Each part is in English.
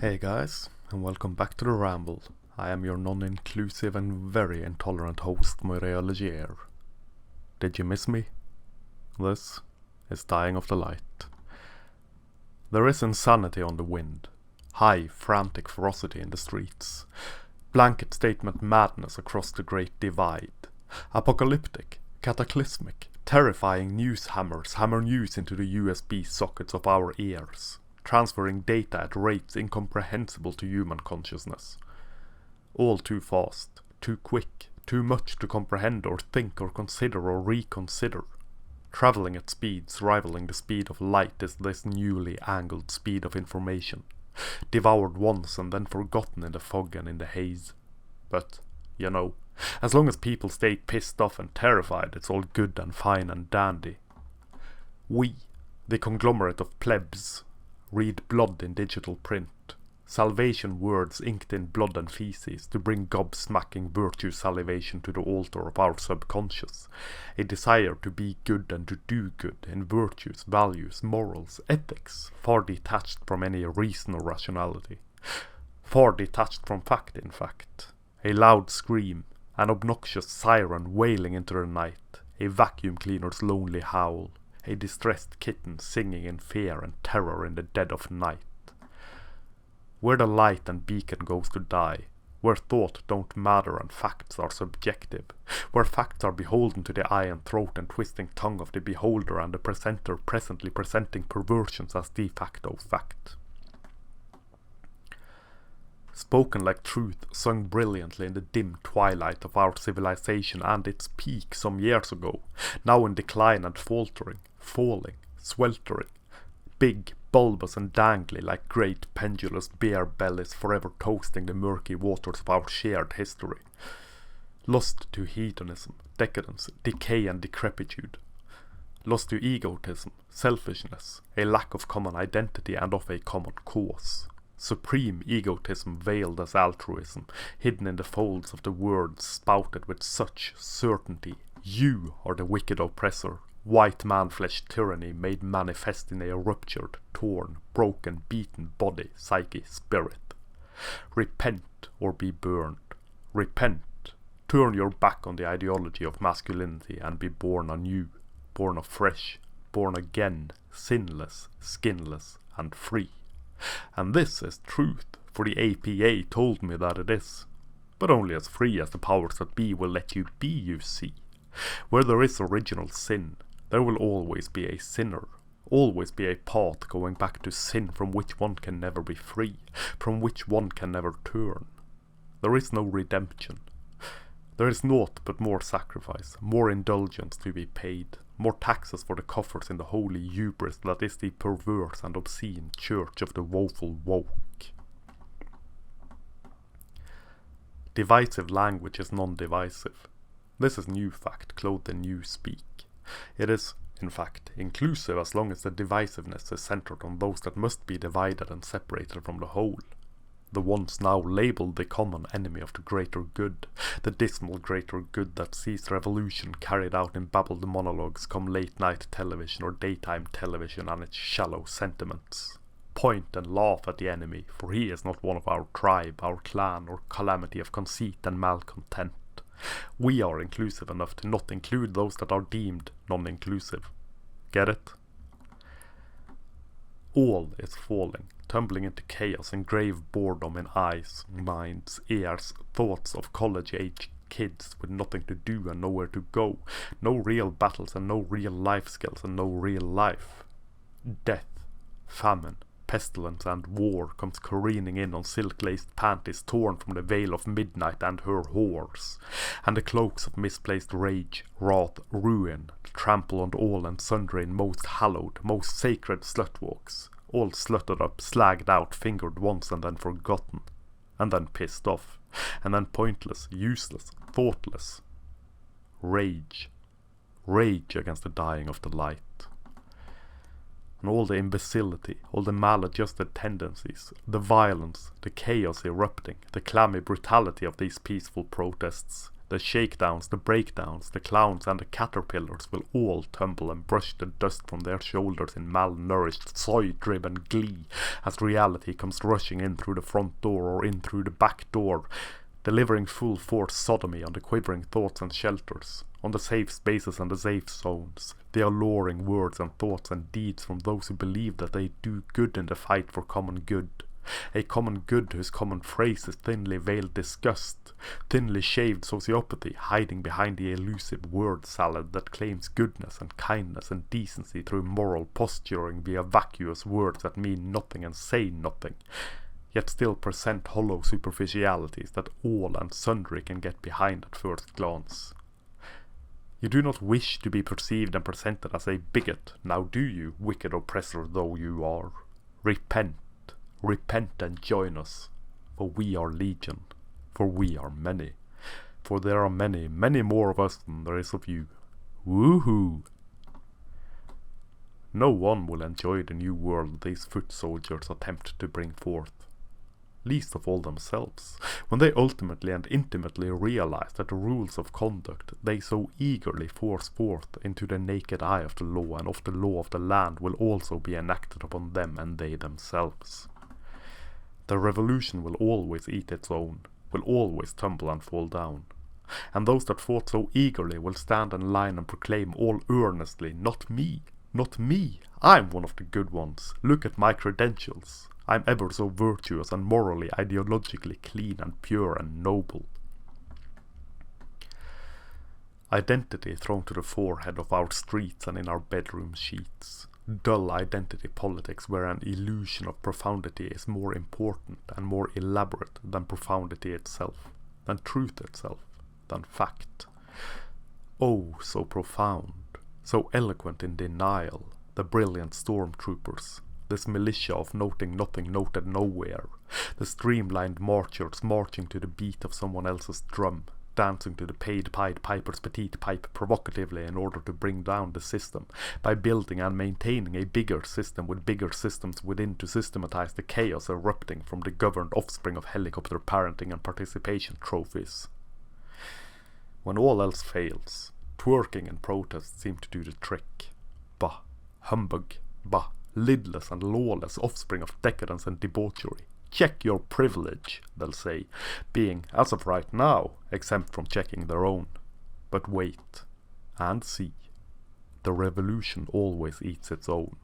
Hey guys, and welcome back to the Ramble. I am your non-inclusive and very intolerant host, Moira Legier. Did you miss me? This is Dying of the Light. There is insanity on the wind, high, frantic ferocity in the streets, blanket statement madness across the Great Divide, apocalyptic, cataclysmic, terrifying news hammers hammer news into the USB sockets of our ears, transferring data at rates incomprehensible to human consciousness. All too fast, too quick, too much to comprehend or think or consider or reconsider. Travelling at speeds rivaling the speed of light is this newly angled speed of information, devoured once and then forgotten in the fog and in the haze. But, you know, as long as people stay pissed off and terrified, it's all good and fine and dandy. We, the conglomerate of plebs, read blood in digital print, salvation words inked in blood and feces to bring gobsmacking virtue salivation to the altar of our subconscious, a desire to be good and to do good in virtues, values, morals, ethics, far detached from any reason or rationality, far detached from fact in fact, a loud scream, an obnoxious siren wailing into the night, a vacuum cleaner's lonely howl, a distressed kitten singing in fear and terror in the dead of night. Where the light and beacon goes to die, where thought don't matter and facts are subjective, where facts are beholden to the eye and throat and twisting tongue of the beholder and the presenter presently presenting perversions as de facto fact. Spoken like truth, sung brilliantly in the dim twilight of our civilization and its peak some years ago, now in decline and faltering, falling, sweltering, big, bulbous and dangly like great pendulous beer bellies forever toasting the murky waters of our shared history. Lost to hedonism, decadence, decay and decrepitude. Lost to egotism, selfishness, a lack of common identity and of a common cause. Supreme egotism veiled as altruism, hidden in the folds of the words spouted with such certainty. You are the wicked oppressor, white man-flesh tyranny made manifest in a ruptured, torn, broken, beaten body, psyche, spirit. Repent or be burned. Repent. Turn your back on the ideology of masculinity and be born anew, born afresh, born again, sinless, skinless, and free. And this is truth, for the APA told me that it is. But only as free as the powers that be will let you be, you see. Where there is original sin, there will always be a sinner, always be a path going back to sin from which one can never be free, from which one can never turn. There is no redemption. There is naught but more sacrifice, more indulgence to be paid, more taxes for the coffers in the holy hubris that is the perverse and obscene church of the woeful woke. Divisive language is non-divisive. This is new fact clothed in new speak. It is, in fact, inclusive as long as the divisiveness is centered on those that must be divided and separated from the whole. The ones now labelled the common enemy of the greater good, the dismal greater good that sees revolution carried out in babbled monologues come late-night television or daytime television and its shallow sentiments. Point and laugh at the enemy, for he is not one of our tribe, our clan, or calamity of conceit and malcontent. We are inclusive enough to not include those that are deemed non-inclusive. Get it? All is falling, tumbling into chaos and grave boredom in eyes, minds, ears, thoughts of college-age kids with nothing to do and nowhere to go, no real battles and no real life skills and no real life. Death, famine, pestilence and war comes careening in on silk-laced panties torn from the veil of midnight and her whores, and the cloaks of misplaced rage, wrath, ruin, trample on all and sundry in most hallowed, most sacred slutwalks, all slutted up, slagged out, fingered once and then forgotten, and then pissed off, and then pointless, useless, thoughtless. Rage. Rage against the dying of the light. And all the imbecility, all the maladjusted tendencies, the violence, the chaos erupting, the clammy brutality of these peaceful protests, The shakedowns, the breakdowns, the clowns and the caterpillars will all tumble and brush the dust from their shoulders in malnourished, soy-driven glee as reality comes rushing in through the front door or in through the back door, delivering full force sodomy on the quivering thoughts and shelters, on the safe spaces and the safe zones, the alluring words and thoughts and deeds from those who believe that they do good in the fight for common good. A common good whose common phrase is thinly veiled disgust, thinly shaved sociopathy hiding behind the elusive word salad that claims goodness and kindness and decency through moral posturing via vacuous words that mean nothing and say nothing, yet still present hollow superficialities that all and sundry can get behind at first glance. You do not wish to be perceived and presented as a bigot, now do you, wicked oppressor though you are? Repent. Repent and join us, for we are legion, for we are many, for there are many, many more of us than there is of you. Woohoo! No one will enjoy the new world these foot soldiers attempt to bring forth, least of all themselves, when they ultimately and intimately realize that the rules of conduct they so eagerly force forth into the naked eye of the law and of the law of the land will also be enacted upon them and they themselves. The revolution will always eat its own, will always tumble and fall down. And those that fought so eagerly will stand in line and proclaim all earnestly, not me, not me, I'm one of the good ones, look at my credentials, I'm ever so virtuous and morally, ideologically clean and pure and noble. Identity thrown to the forehead of our streets and in our bedroom sheets. Dull identity politics where an illusion of profundity is more important and more elaborate than profundity itself, than truth itself, than fact. Oh, so profound, so eloquent in denial, the brilliant stormtroopers, this militia of noting nothing noted nowhere, the streamlined marchers marching to the beat of someone else's drum, dancing to the paid Pied Piper's petite pipe provocatively in order to bring down the system, by building and maintaining a bigger system with bigger systems within to systematize the chaos erupting from the governed offspring of helicopter parenting and participation trophies. When all else fails, twerking and protest seem to do the trick. Bah, humbug, bah, lidless and lawless offspring of decadence and debauchery. Check your privilege, they'll say, being, as of right now, exempt from checking their own. But wait, and see. The revolution always eats its own.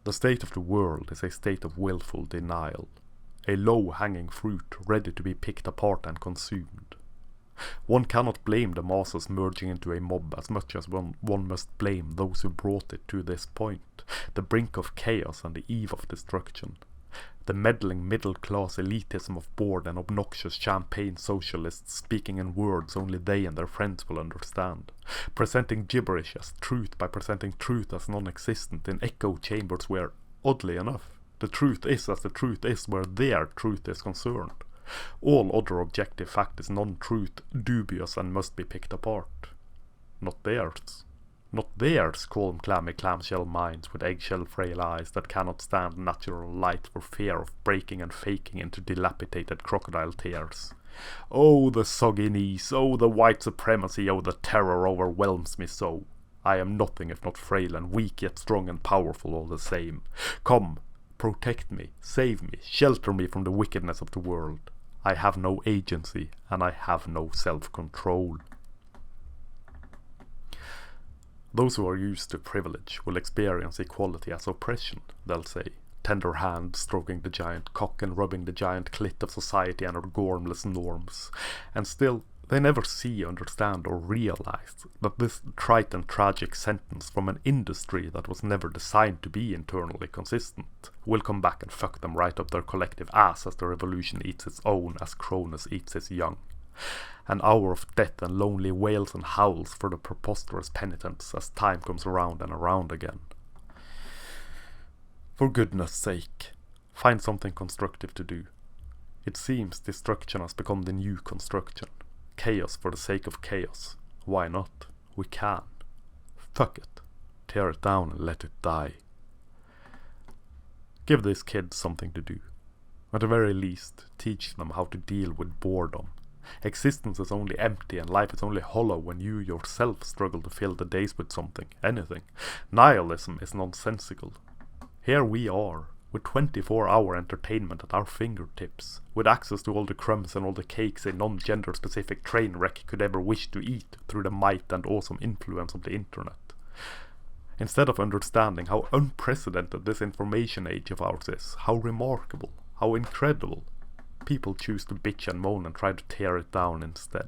The state of the world is a state of willful denial, a low-hanging fruit ready to be picked apart and consumed. One cannot blame the masses merging into a mob as much as one must blame those who brought it to this point, the brink of chaos and the eve of destruction. The meddling middle-class elitism of bored and obnoxious champagne socialists speaking in words only they and their friends will understand, presenting gibberish as truth by presenting truth as non-existent in echo chambers where, oddly enough, the truth is as the truth is where their truth is concerned. All other objective fact is non-truth, dubious and must be picked apart. Not theirs. Not theirs, calm, clammy, clamshell minds with eggshell frail eyes that cannot stand natural light for fear of breaking and faking into dilapidated crocodile tears. Oh, the soggy knees, oh, the white supremacy, oh, the terror overwhelms me so. I am nothing if not frail and weak, yet strong and powerful all the same. Come, protect me, save me, shelter me from the wickedness of the world. I have no agency, and I have no self-control. Those who are used to privilege will experience equality as oppression, they'll say, tender hand stroking the giant cock and rubbing the giant clit of society and her gormless norms, and still they never see, understand or realize that this trite and tragic sentence from an industry that was never designed to be internally consistent will come back and fuck them right up their collective ass as the revolution eats its own, as Cronus eats his young. An hour of death and lonely wails and howls for the preposterous penitents as time comes around and around again. For goodness sake, find something constructive to do. It seems destruction has become the new construction. Chaos for the sake of chaos. Why not? We can. Fuck it. Tear it down and let it die. Give these kids something to do. At the very least, teach them how to deal with boredom. Existence is only empty and life is only hollow when you yourself struggle to fill the days with something, anything. Nihilism is nonsensical. Here we are, with 24-hour entertainment at our fingertips, with access to all the crumbs and all the cakes a non-gender specific train wreck could ever wish to eat through the might and awesome influence of the internet. Instead of understanding how unprecedented this information age of ours is, how remarkable, how incredible, people choose to bitch and moan and try to tear it down instead.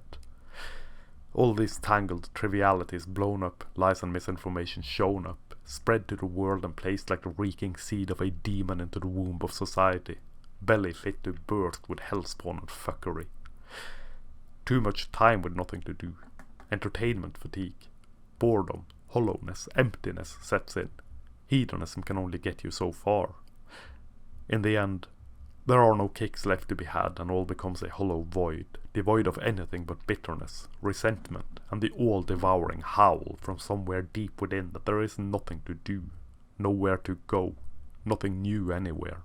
All these tangled trivialities blown up, lies and misinformation shown up, spread to the world and placed like the reeking seed of a demon into the womb of society, belly fit to burst with hellspawn and fuckery. Too much time with nothing to do, entertainment fatigue, boredom, hollowness, emptiness sets in. Hedonism can only get you so far. In the end, there are no kicks left to be had, and all becomes a hollow void, devoid of anything but bitterness, resentment, and the all-devouring howl from somewhere deep within that there is nothing to do, nowhere to go, nothing new anywhere.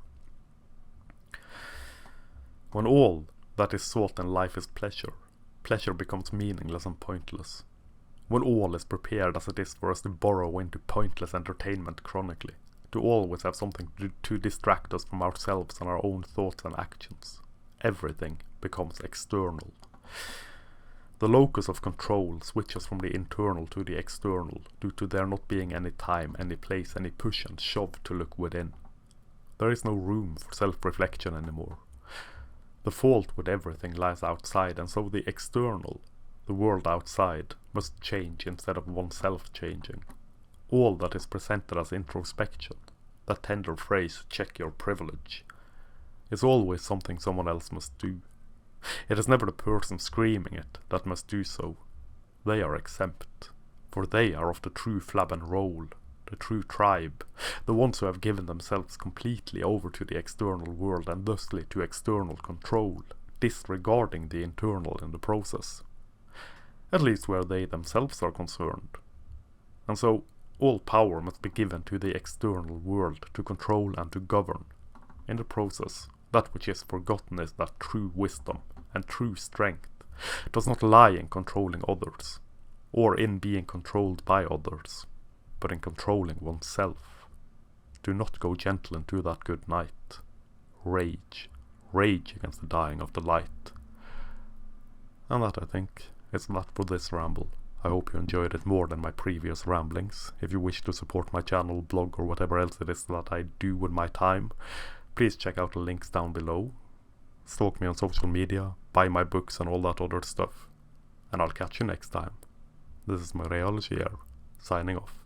When all that is sought in life is pleasure, pleasure becomes meaningless and pointless. When all is prepared as it is for us to burrow into pointless entertainment chronically, to always have something to distract us from ourselves and our own thoughts and actions, everything becomes external. The locus of control switches from the internal to the external due to there not being any time, any place, any push and shove to look within. There is no room for self-reflection anymore. The fault with everything lies outside, and so the external, the world outside, must change instead of oneself changing. All that is presented as introspection, that tender phrase, check your privilege, is always something someone else must do. It is never the person screaming it that must do so. They are exempt, for they are of the true flab and roll, the true tribe, the ones who have given themselves completely over to the external world and thusly to external control, disregarding the internal in the process. At least where they themselves are concerned. And so, all power must be given to the external world to control and to govern. In the process, that which is forgotten is that true wisdom and true strength does not lie in controlling others, or in being controlled by others, but in controlling oneself. Do not go gentle into that good night. Rage, rage against the dying of the light. And that, I think, is that for this ramble. I hope you enjoyed it more than my previous ramblings. If you wish to support my channel, blog, or whatever else it is that I do with my time, please check out the links down below. Stalk me on social media, buy my books and all that other stuff. And I'll catch you next time. This is Mojreology here, signing off.